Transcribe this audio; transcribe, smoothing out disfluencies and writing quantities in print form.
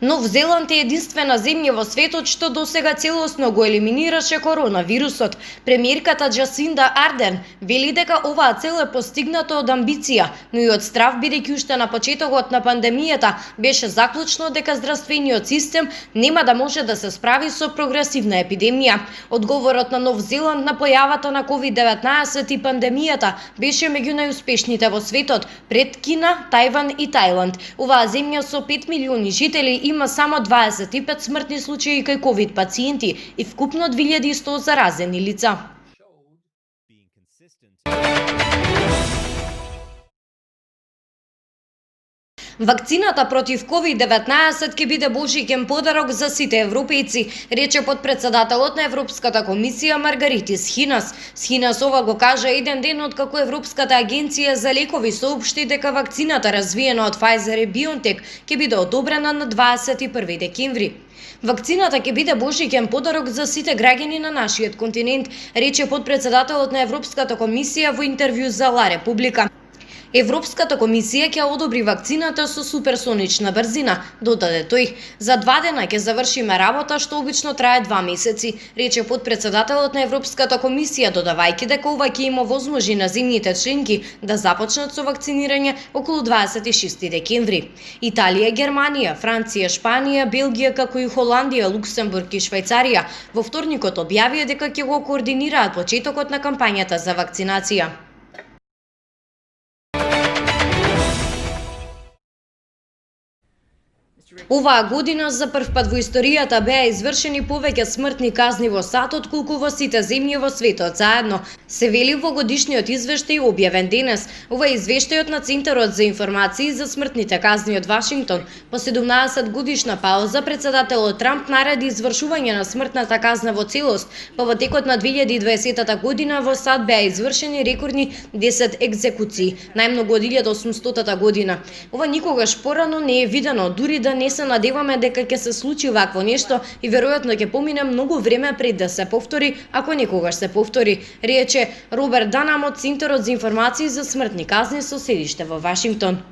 Нов Зеланд е единствена земја во светот што досега целосно го елиминираше коронавирусот. Премиерката Джасинда Ардерн вели дека оваа цел е постигната од амбиција, но и од страв, бидејќи уште на почетокот на пандемијата беше заклучно дека здравствениот систем нема да може да се справи со прогресивна епидемија. Одговорот на Нов Зеланд на појавата на COVID-19 и пандемијата беше меѓу најуспешните во светот, пред Кина, Тајван и Тајланд. Оваа земја со 5 милиони жители има само 25 смртни случаи кај ковид пациенти и вкупно 2100 заразени лица. Вакцината против COVID-19 ќе биде божиќен подарок за сите европејци, рече подпредседателот на Европската комисија Маргаритис Хинас. Хинас ова го кажа еден ден откако Европската агенција за лекови соопшти дека вакцината развиена од Pfizer и BioNTech ќе биде одобрена на 21 декември. Вакцината ќе биде божиќен подарок за сите граѓани на нашиот континент, рече подпредседателот на Европската комисија во интервју за Ла Република. Европската комисија ќе одобри вакцината со суперсонична брзина, додаде тој. За 2 дена ќе завршиме работа што обично трае 2 месеци, рече подпредседателот на Европската комисија, додавајќи дека ова ќе им овозможи на земјите членки да започнат со вакцинирање околу 26 декември. Италија, Германија, Франција, Шпанија, Белгија, како и Холандија, Луксембург и Швајцарија во вторникот објавија дека ќе го координираат почетокот на кампањата за вакцинација. Оваа година за прв пат во историјата беа извршени повеќе смртни казни во САД отколку во сите земји во светот заедно, се вели во годишниот извештај објавен денес. Ова е извештајот на Центарот за информации за смртните казни од Вашингтон. По 17 годишна пауза председателот Трамп нареди извршување на смртната казна во целост, па во текот на 2020 година во САД беа извршени рекордни 10 екзекуции, најмногу од 1800 година. Ова никогаш порано не е видено, дури да не се надеваме дека ќе се случи вакво нешто и веројатно ќе помине многу време пред да се повтори, ако некогаш се повтори, рече Роберт Данам од Центарот за информации за смртни казни со седиште во Вашингтон.